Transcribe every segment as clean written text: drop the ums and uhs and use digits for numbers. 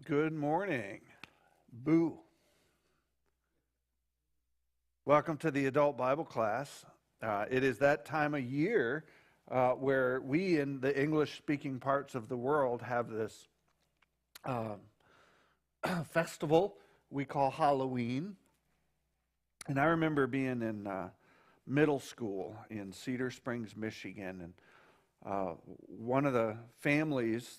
Good morning. Boo. Welcome to the adult Bible class. It is that time of year where we in the English-speaking parts of the world have this festival we call Halloween. And I remember being in middle school in Cedar Springs, Michigan, and one of the families,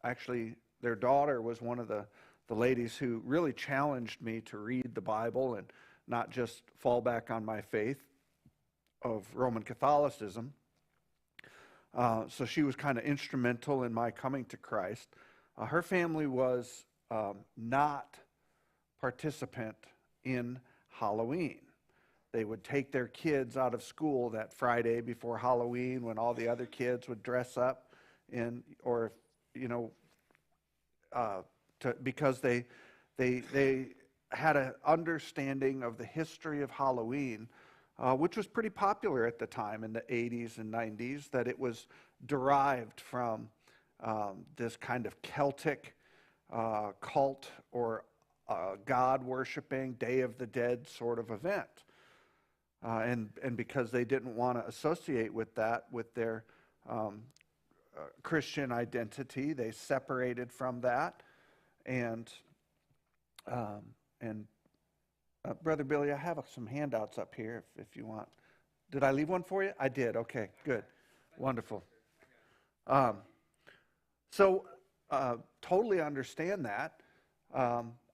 actually their daughter was one of the ladies who really challenged me to read the Bible and not just fall back on my faith of Roman Catholicism. So she was kind of instrumental in my coming to Christ. Her family was not participant in Halloween. They would take their kids out of school that Friday before Halloween when all the other kids would dress up because they had an understanding of the history of Halloween, which was pretty popular at the time in the 80s and 90s, that it was derived from this kind of Celtic cult or God-worshiping, Day of the Dead sort of event. And because they didn't want to associate with that with their Christian identity, they separated from that. And Brother Billy, I have some handouts up here if you want. Did I leave one for you? I did. Okay, good. Wonderful. Totally understand that.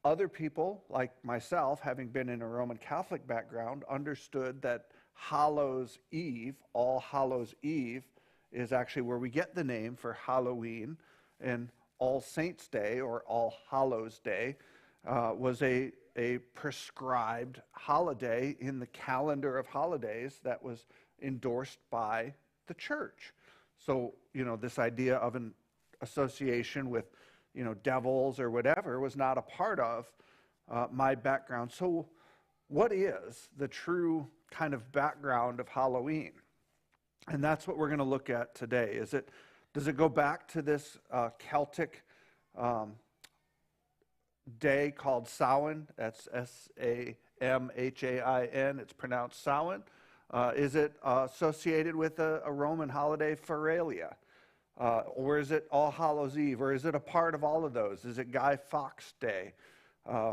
Other people, like myself, having been in a Roman Catholic background, understood that Hallows-Eve, All-Hallows-Eve, is actually where we get the name for Halloween, and All Saints' Day or All Hallows' Day was a prescribed holiday in the calendar of holidays that was endorsed by the church. So, this idea of an association with, devils or whatever was not a part of my background. So what is the true kind of background of Halloween? And that's what we're going to look at today. Does it go back to this Celtic day called Samhain? That's Samhain. It's pronounced Samhain. Is it associated with a Roman holiday, Feralia? Or is it All-Hallows-Eve? Or is it a part of all of those? Is it Guy Fawkes Day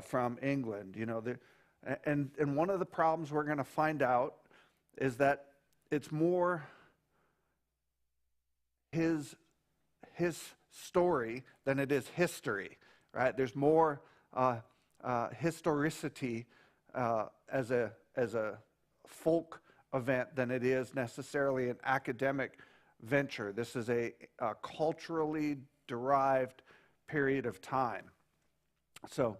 from England? And one of the problems we're going to find out is that it's more his story than it is history, right? There's more historicity as a folk event than it is necessarily an academic venture. This is a culturally derived period of time. So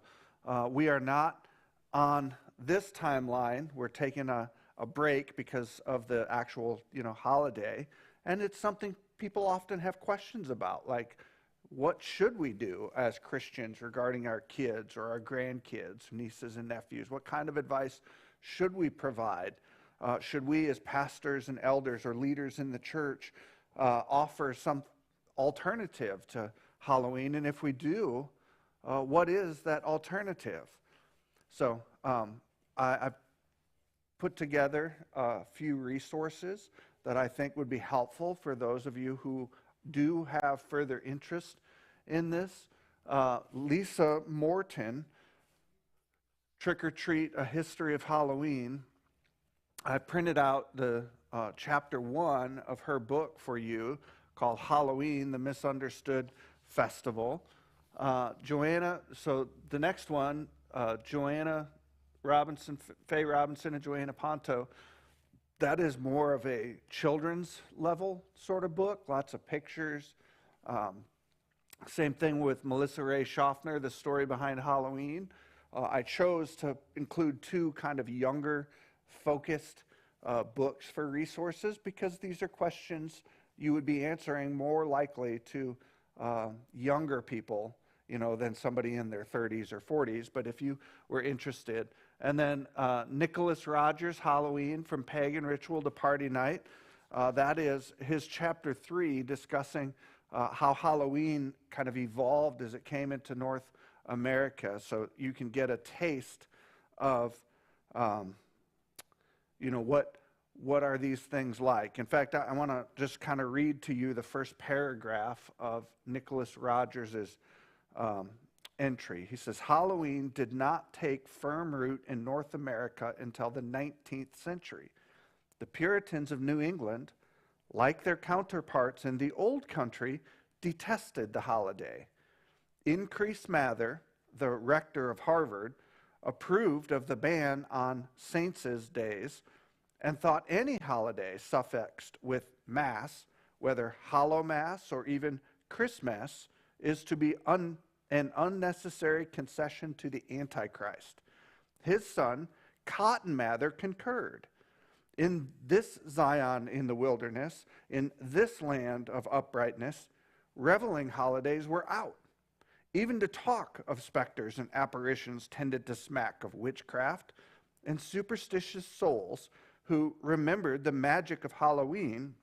we are not on this timeline. We're taking a break because of the actual holiday, and it's something people often have questions about, like, what should we do as Christians regarding our kids or our grandkids, nieces and nephews? What kind of advice should we provide? Should we as pastors and elders or leaders in the church offer some alternative to Halloween? And if we do, what is that alternative? So I put together a few resources that I think would be helpful for those of you who do have further interest in this. Lisa Morton, Trick or Treat, A History of Halloween. I printed out the chapter 1 of her book for you called Halloween, the Misunderstood Festival. Joanna, so the next one, Joanna Robinson, Faye Robinson and Joanna Ponto, that is more of a children's level sort of book, lots of pictures. Same thing with Melissa Ray Shofner, The Story Behind Halloween. I chose to include two kind of younger focused books for resources because these are questions you would be answering more likely to younger people, than somebody in their 30s or 40s, but if you were interested. And then Nicholas Rogers, Halloween, From Pagan Ritual to Party Night. That is his chapter 3, discussing how Halloween kind of evolved as it came into North America. So you can get a taste of, what are these things like. In fact, I want to just kind of read to you the first paragraph of Nicholas Rogers's entry. He says, Halloween did not take firm root in North America until the 19th century. The Puritans of New England, like their counterparts in the Old Country, detested the holiday. Increase Mather, the rector of Harvard, approved of the ban on saints' days and thought any holiday suffixed with Mass, whether Hallow Mass or even Christmas, is to be an unnecessary concession to the Antichrist. His son, Cotton Mather, concurred. In this Zion in the wilderness, in this land of uprightness, reveling holidays were out. Even to talk of specters and apparitions tended to smack of witchcraft, and superstitious souls who remembered the magic of Halloween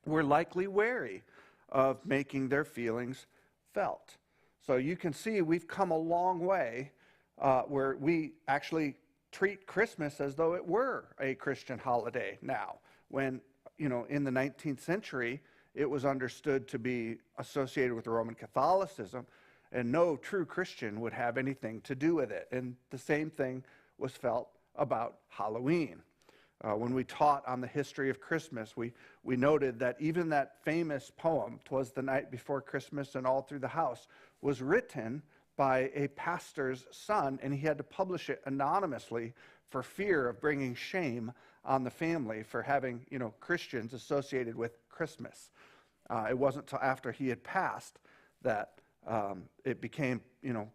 were likely wary of making their feelings felt. So you can see we've come a long way where we actually treat Christmas as though it were a Christian holiday now, when, in the 19th century, it was understood to be associated with Roman Catholicism, and no true Christian would have anything to do with it. And the same thing was felt about Halloween. When we taught on the history of Christmas, we noted that even that famous poem, "'Twas the Night Before Christmas and All Through the House," was written by a pastor's son, and he had to publish it anonymously for fear of bringing shame on the family for having, Christians associated with Christmas. It wasn't until after he had passed that it became,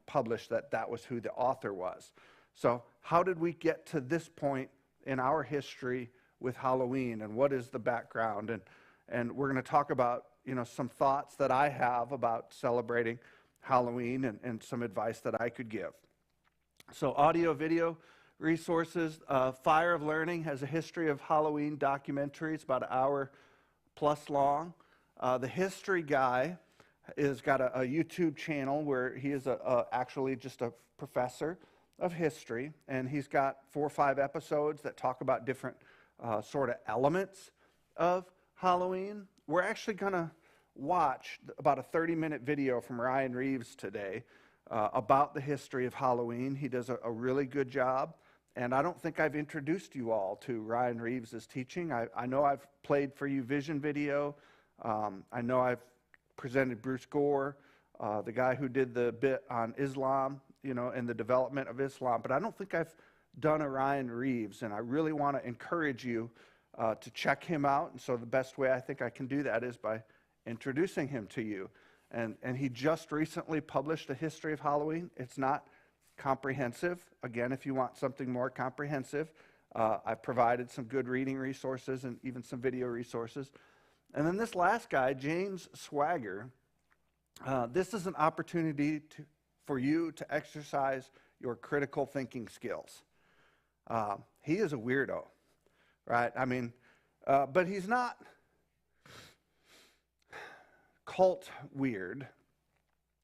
published that was who the author was. So how did we get to this point in our history with Halloween, and what is the background? And we're going to talk about, some thoughts that I have about celebrating Halloween and some advice that I could give. So audio, video resources. Fire of Learning has a history of Halloween documentaries, about an hour plus long. The History Guy has got a YouTube channel where he is actually just a professor of history, and he's got 4 or 5 episodes that talk about different sort of elements of Halloween. We're actually going to watch about a 30-minute video from Ryan Reeves today about the history of Halloween. He does a really good job, and I don't think I've introduced you all to Ryan Reeves' teaching. I know I've played for you Vision video. I know I've presented Bruce Gore, the guy who did the bit on Islam, and the development of Islam, but I don't think I've done a Ryan Reeves, and I really want to encourage you to check him out. And so the best way I think I can do that is by introducing him to you. And he just recently published a history of Halloween. It's not comprehensive. Again, if you want something more comprehensive, I've provided some good reading resources and even some video resources. And then this last guy, James Swagger, this is an opportunity for you to exercise your critical thinking skills. He is a weirdo, right? I mean, but he's not cult weird.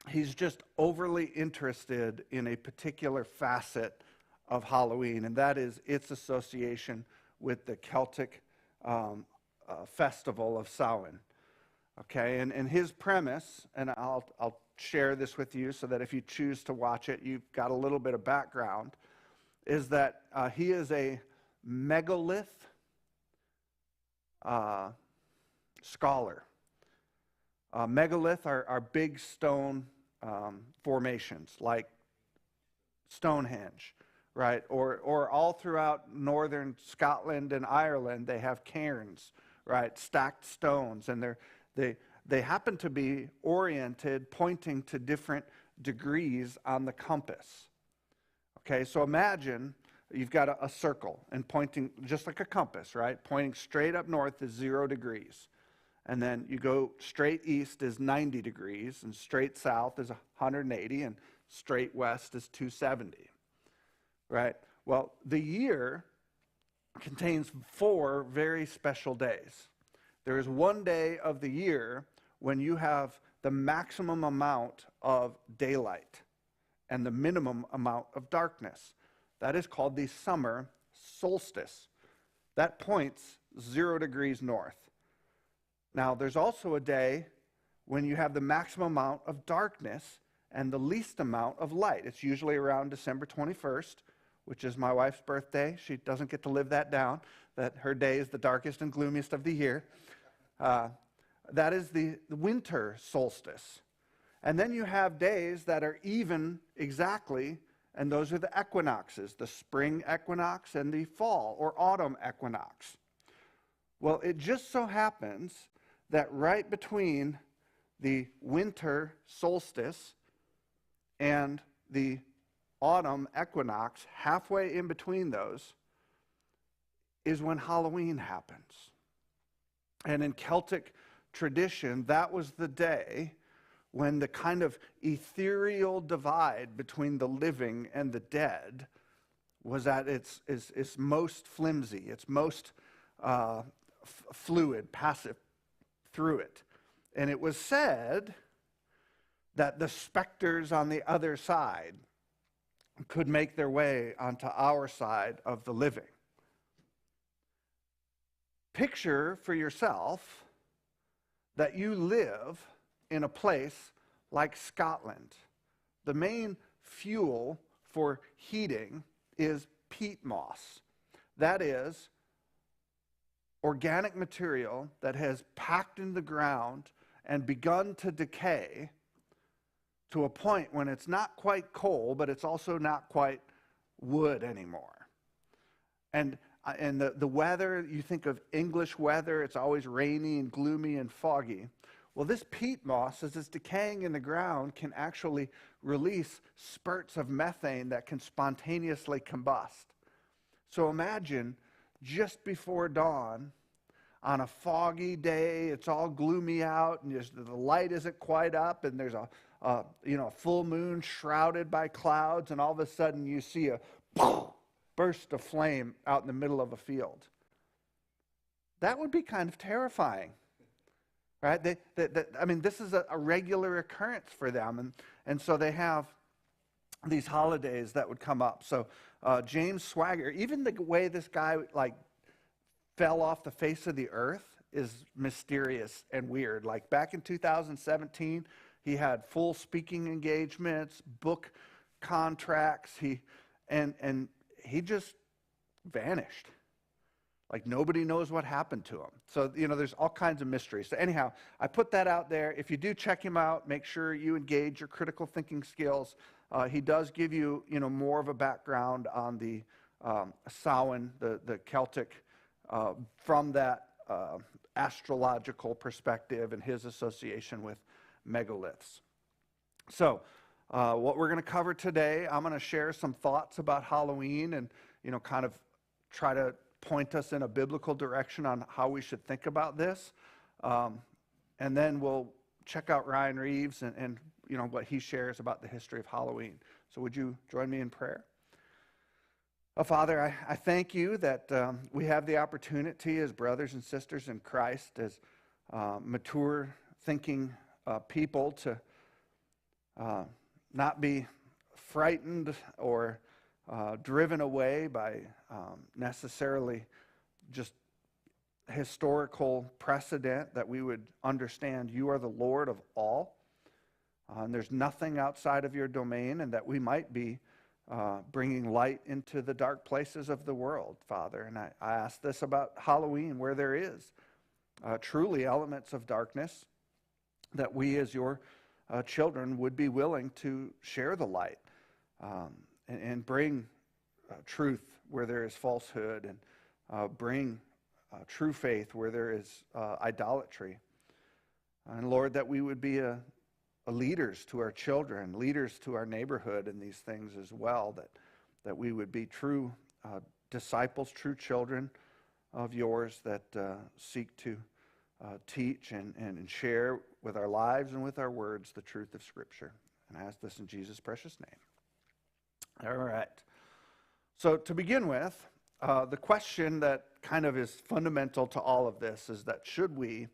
He's just overly interested in a particular facet of Halloween, and that is its association with the Celtic festival of Samhain. Okay, and his premise, and I'll share this with you so that if you choose to watch it, you've got a little bit of background, is that he is a megalith scholar. Megalith are big stone formations like Stonehenge, right? Or all throughout northern Scotland and Ireland, they have cairns, right? Stacked stones, and they happen to be oriented, pointing to different degrees on the compass. Okay, so imagine you've got a circle and pointing just like a compass, right? Pointing straight up north is 0 degrees. And then you go straight east is 90 degrees, and straight south is 180, and straight west is 270, right? Well, the year contains 4 very special days. There is one day of the year when you have the maximum amount of daylight and the minimum amount of darkness. That is called the summer solstice. That points 0 degrees north. Now, there's also a day when you have the maximum amount of darkness and the least amount of light. It's usually around December 21st, which is my wife's birthday. She doesn't get to live that down, that her day is the darkest and gloomiest of the year. That is the winter solstice. And then you have days that are even exactly, and those are the equinoxes, the spring equinox and the fall or autumn equinox. Well, it just so happens that right between the winter solstice and the autumn equinox, halfway in between those, is when Halloween happens. And in Celtic tradition, that was the day when the kind of ethereal divide between the living and the dead was at its most flimsy, its most fluid, passive through it. And it was said that the specters on the other side could make their way onto our side of the living. Picture for yourself that you live in a place like Scotland. The main fuel for heating is peat moss. That is organic material that has packed in the ground and begun to decay to a point when it's not quite coal, but it's also not quite wood anymore. And the weather, you think of English weather, it's always rainy and gloomy and foggy. Well, this peat moss, as it's decaying in the ground, can actually release spurts of methane that can spontaneously combust. So imagine just before dawn, on a foggy day, it's all gloomy out, and the light isn't quite up, and there's a full moon shrouded by clouds, and all of a sudden you see a burst of flame out in the middle of a field. That would be kind of terrifying, right? This is a regular occurrence for them, and so they have these holidays that would come up. So James Swagger, even the way this guy fell off the face of the earth is mysterious and weird. Like back in 2017, he had full speaking engagements, book contracts. He just vanished. Like nobody knows what happened to him. So, there's all kinds of mysteries. So anyhow, I put that out there. If you do check him out, make sure you engage your critical thinking skills. He does give you, more of a background on the Samhain, the Celtic, from that astrological perspective and his association with megaliths. So, what we're going to cover today, I'm going to share some thoughts about Halloween and, kind of try to point us in a biblical direction on how we should think about this. And then we'll check out Ryan Reeves and what he shares about the history of Halloween. So would you join me in prayer? Father, I thank you that we have the opportunity as brothers and sisters in Christ, as mature thinking people to not be frightened or driven away by necessarily just historical precedent, that we would understand you are the Lord of all, and there's nothing outside of your domain, and that we might be bringing light into the dark places of the world, Father. And I ask this about Halloween, where there is truly elements of darkness, that we as your children would be willing to share the light and bring truth where there is falsehood, and bring true faith where there is idolatry. And Lord, that we would be leaders to our children, leaders to our neighborhood in these things as well, that we would be true disciples, true children of yours that seek to teach and share with our lives and with our words the truth of Scripture. And I ask this in Jesus' precious name. All right. So to begin with, the question that kind of is fundamental to all of this is that should we,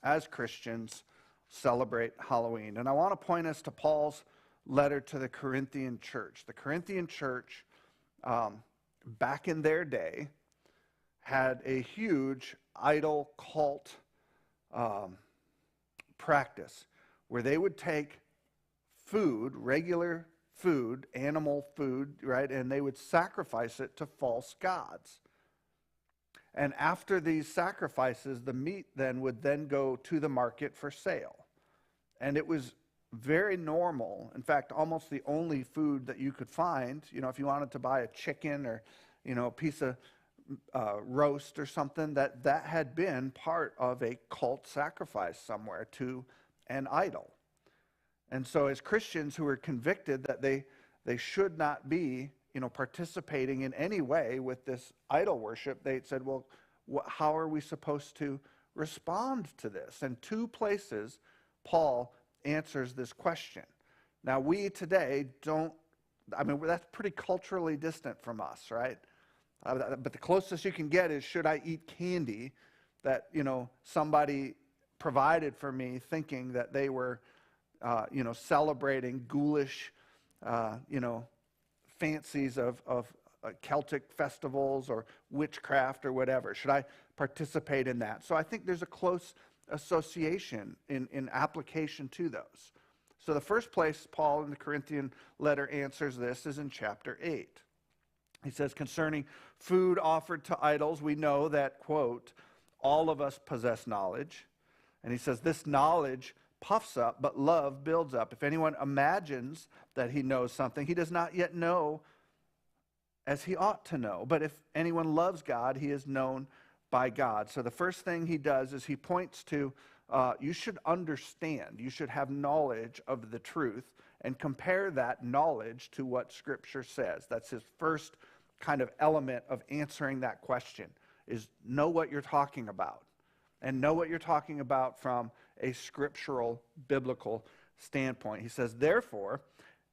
as Christians, celebrate Halloween? And I want to point us to Paul's letter to the Corinthian church. The Corinthian church, back in their day, had a huge idol cult practice where they would take food, regular food, animal food, right, and they would sacrifice it to false gods. And after these sacrifices, the meat then would then go to the market for sale. And it was very normal, in fact, almost the only food that you could find, if you wanted to buy a chicken or, a piece of roast or something, that had been part of a cult sacrifice somewhere to an idol. And so as Christians who were convicted that they should not be, participating in any way with this idol worship, they said, well, how are we supposed to respond to this? And two places Paul answers this question. Now, we today that's pretty culturally distant from us, right? But the closest you can get is, should I eat candy that, somebody provided for me thinking that they were, celebrating ghoulish, fancies of Celtic festivals or witchcraft or whatever? Should I participate in that? So I think there's a close association in application to those. So the first place Paul in the Corinthian letter answers this is in chapter 8. He says, concerning food offered to idols, we know that, quote, all of us possess knowledge. And he says, this knowledge puffs up, but love builds up. If anyone imagines that he knows something, he does not yet know as he ought to know. But if anyone loves God, he is known by God. So the first thing he does is he points to, you should understand, you should have knowledge of the truth, and compare that knowledge to what Scripture says. That's his first kind of element of answering that question, is know what you're talking about. And know what you're talking about from a scriptural, biblical standpoint. He says, therefore,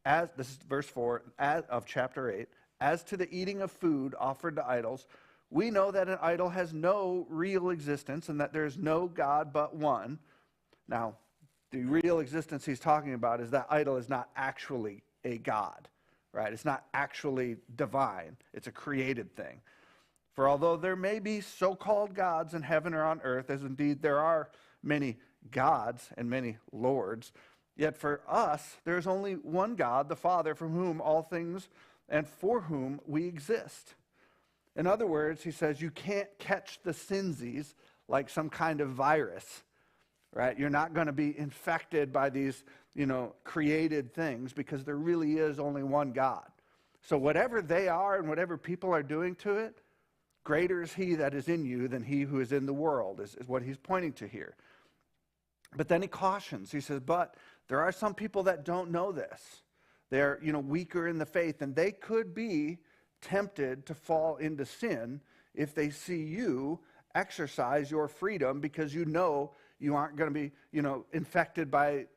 this is verse 4 of chapter 8, as to the eating of food offered to idols, we know that an idol has no real existence and that there is no God but one. Now, the real existence he's talking about is that idol is not actually a God, right? It's not actually divine. It's a created thing. For although there may be so-called gods in heaven or on earth, as indeed there are many gods and many lords, yet for us there is only one God, the Father, from whom all things and for whom we exist. In other words, he says, you can't catch the sinsies like some kind of virus, right? You're not going to be infected by these, created things, because there really is only one God. So whatever they are and whatever people are doing to it, greater is he that is in you than he who is in the world, is what he's pointing to here. But then he cautions. He says, but there are some people that don't know this. They're, weaker in the faith, and they could be tempted to fall into sin if they see you exercise your freedom, because you aren't going to be, infected by,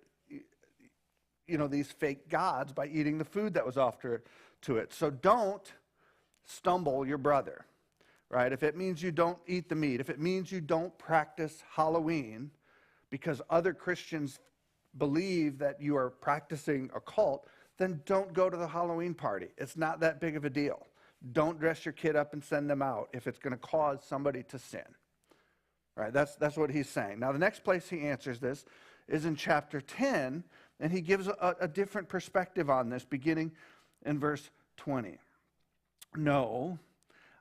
these fake gods by eating the food that was offered to it. So don't stumble your brother, right? If it means you don't eat the meat, if it means you don't practice Halloween because other Christians believe that you are practicing a cult, then don't go to the Halloween party. It's not that big of a deal. Don't dress your kid up and send them out if it's going to cause somebody to sin. Right? That's what he's saying. Now, the next place he answers this is in chapter 10, and he gives a different perspective on this, beginning in verse 20. No,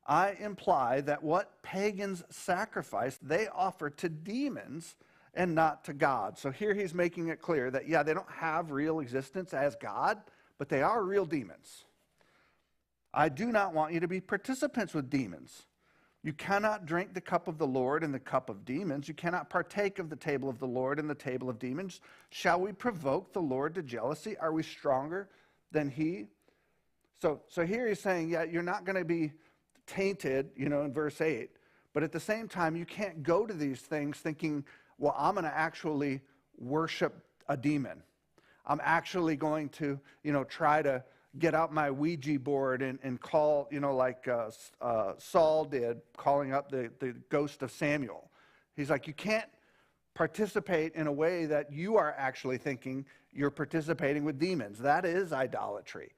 I imply that what pagans sacrifice, they offer to demons and not to God. So here he's making it clear that, they don't have real existence as God, but they are real demons. I do not want you to be participants with demons. You cannot drink the cup of the Lord and the cup of demons. You cannot partake of the table of the Lord and the table of demons. Shall we provoke the Lord to jealousy? Are we stronger than he? So here he's saying, you're not going to be tainted, in verse 8. But at the same time, you can't go to these things thinking, well, I'm going to actually worship a demon. I'm actually going to, try to, get out my Ouija board and call, like Saul did, calling up the ghost of Samuel. He's like, you can't participate in a way that you are actually thinking you're participating with demons. That is idolatry,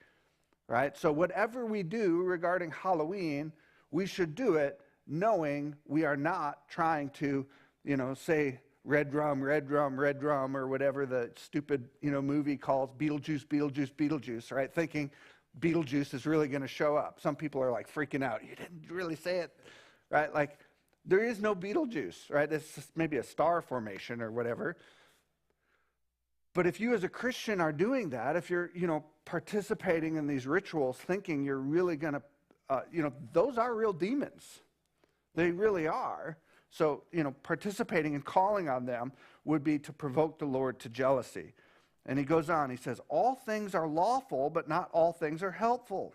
right? So whatever we do regarding Halloween, we should do it knowing we are not trying to, say red drum, red drum, red drum, or whatever the stupid, movie calls Beetlejuice, Beetlejuice, Beetlejuice, right? Thinking Beetlejuice is really going to show up. Some people are like freaking out. You didn't really say it, right? Like, there is no Beetlejuice, right? It's just maybe a star formation or whatever. But if you as a Christian are doing that, if you're, participating in these rituals thinking you're really going to, those are real demons. They really are. So, participating and calling on them would be to provoke the Lord to jealousy. And he goes on, he says, all things are lawful, but not all things are helpful.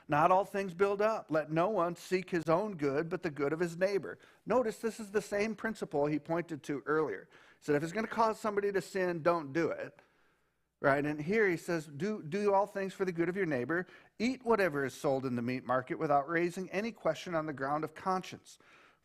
Not all things build up. Let no one seek his own good, but the good of his neighbor. Notice this is the same principle he pointed to earlier. He said, if it's going to cause somebody to sin, don't do it. Right? And here he says, do all things for the good of your neighbor. Eat whatever is sold in the meat market without raising any question on the ground of conscience.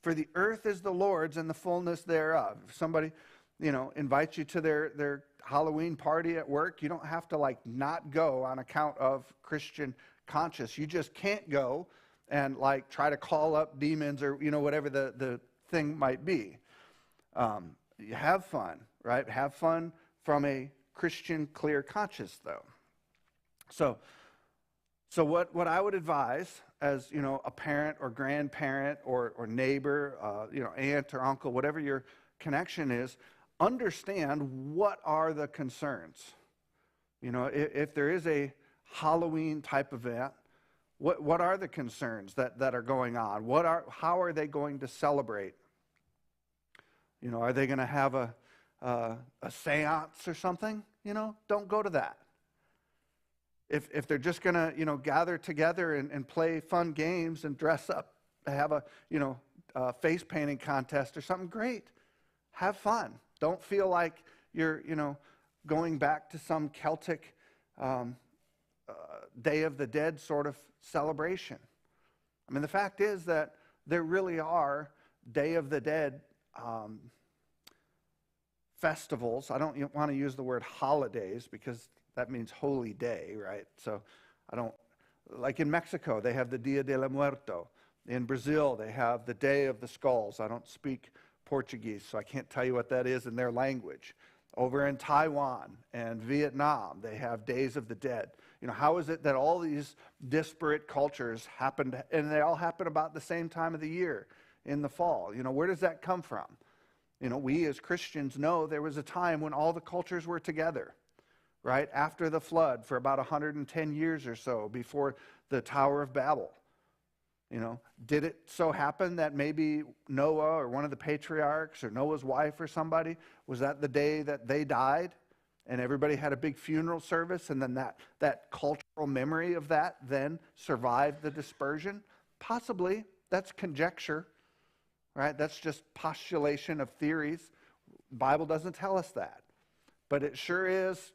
For the earth is the Lord's and the fullness thereof. If somebody, invites you to their Halloween party at work, you don't have to not go on account of Christian conscience. You just can't go and try to call up demons or whatever the thing might be. You have fun, right? Have fun from a Christian clear conscience, though. So what I would advise as a parent or grandparent or neighbor, aunt or uncle, whatever your connection is, understand what are the concerns. If there is a Halloween type event, what are the concerns that are going on? How are they going to celebrate? Are they going to have a seance or something? Don't go to that. If they're just going to gather together and play fun games and dress up, have a face painting contest or something, great. Have fun. Don't feel like you're going back to some Celtic Day of the Dead sort of celebration. I mean, the fact is that there really are Day of the Dead festivals. I don't want to use the word holidays because that means holy day, right? So I don't, like in Mexico, they have the Dia de la Muerto. In Brazil, they have the Day of the Skulls. I don't speak Portuguese, so I can't tell you what that is in their language. Over in Taiwan and Vietnam, they have Days of the Dead. How is it that all these disparate cultures happened, and they all happen about the same time of the year, in the fall? Where does that come from? We as Christians know there was a time when all the cultures were together, right? After the flood for about 110 years or so before the Tower of Babel. Did it so happen that maybe Noah or one of the patriarchs or Noah's wife or somebody, was that the day that they died and everybody had a big funeral service and then that cultural memory of that then survived the dispersion? Possibly. That's conjecture, right? That's just postulation of theories. The Bible doesn't tell us that. But it sure is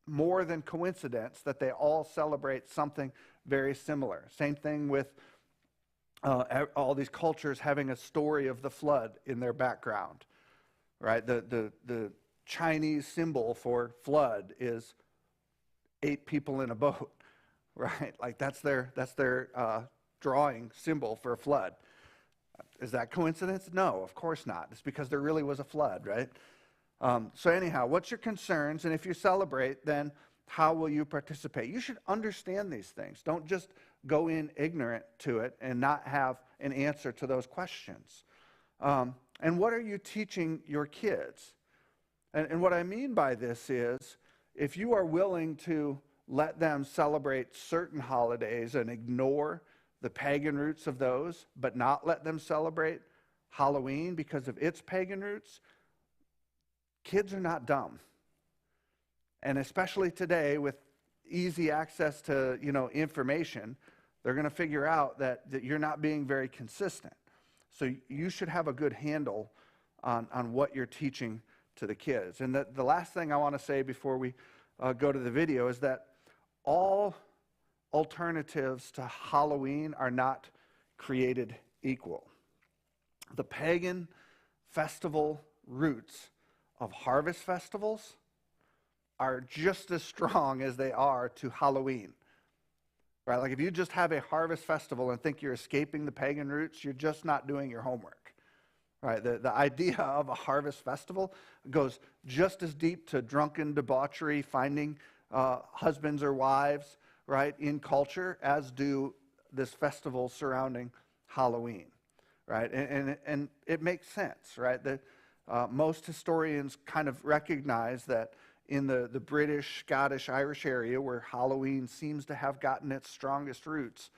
more than coincidence that they all celebrate something very similar. Same thing with all these cultures having a story of the flood in their background, right? The Chinese symbol for flood is 8 people in a boat, right? That's their drawing symbol for a flood. Is that coincidence? No, of course not. It's because there really was a flood, right? So anyhow, what's your concerns? And if you celebrate, then how will you participate? You should understand these things. Don't just go in ignorant to it and not have an answer to those questions. And what are you teaching your kids? And what I mean by this is, if you are willing to let them celebrate certain holidays and ignore the pagan roots of those, but not let them celebrate Halloween because of its pagan roots, kids are not dumb. And especially today with easy access to, information, they're going to figure out that you're not being very consistent. So you should have a good handle on what you're teaching to the kids. And the last thing I want to say before we go to the video is that all alternatives to Halloween are not created equal. The pagan festival roots of harvest festivals are just as strong as they are to Halloween. Right? Like if you just have a harvest festival and think you're escaping the pagan roots, you're just not doing your homework. Right? The idea of a harvest festival goes just as deep to drunken debauchery, finding husbands or wives, right, in culture, as do this festival surrounding Halloween. Right? And it makes sense, right? That most historians kind of recognize that in the British, Scottish, Irish area where Halloween seems to have gotten its strongest roots,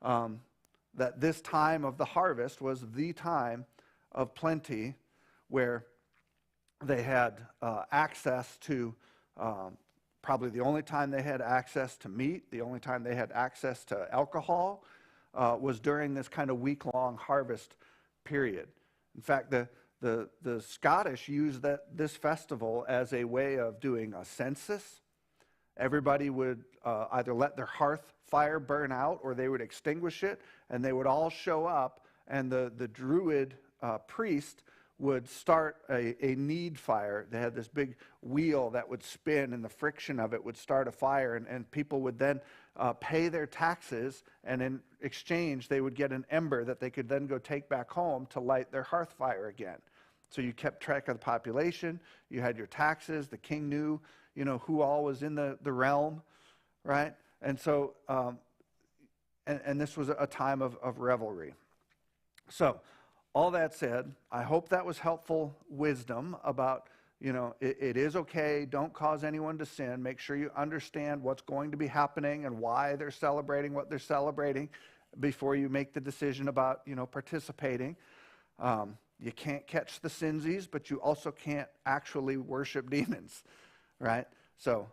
that this time of the harvest was the time of plenty where they had access to, probably the only time they had access to meat, the only time they had access to alcohol, was during this kind of week-long harvest period. In fact, the Scottish used this festival as a way of doing a census. Everybody would either let their hearth fire burn out or they would extinguish it, and they would all show up, and the druid priest would start a need fire. They had this big wheel that would spin, and the friction of it would start a fire, and people would then pay their taxes, and in exchange they would get an ember that they could then go take back home to light their hearth fire again. So you kept track of the population, you had your taxes, the king knew, who all was in the realm, right? And so, and this was a time of revelry. So, all that said, I hope that was helpful wisdom about, it is okay, don't cause anyone to sin, make sure you understand what's going to be happening and why they're celebrating what they're celebrating before you make the decision about, participating. You can't catch the sinsies, but you also can't actually worship demons, right? So,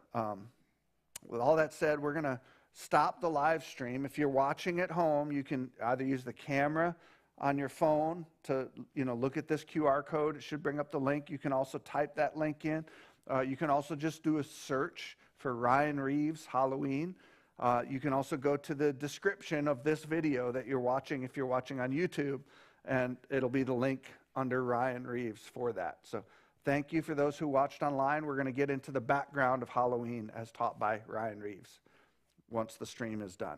with all that said, we're going to stop the live stream. If you're watching at home, you can either use the camera on your phone to, look at this QR code. It should bring up the link. You can also type that link in. You can also just do a search for Ryan Reeves Halloween. You can also go to the description of this video that you're watching if you're watching on YouTube, and it'll be the link under Ryan Reeves for that. So thank you for those who watched online. We're going to get into the background of Halloween as taught by Ryan Reeves once the stream is done.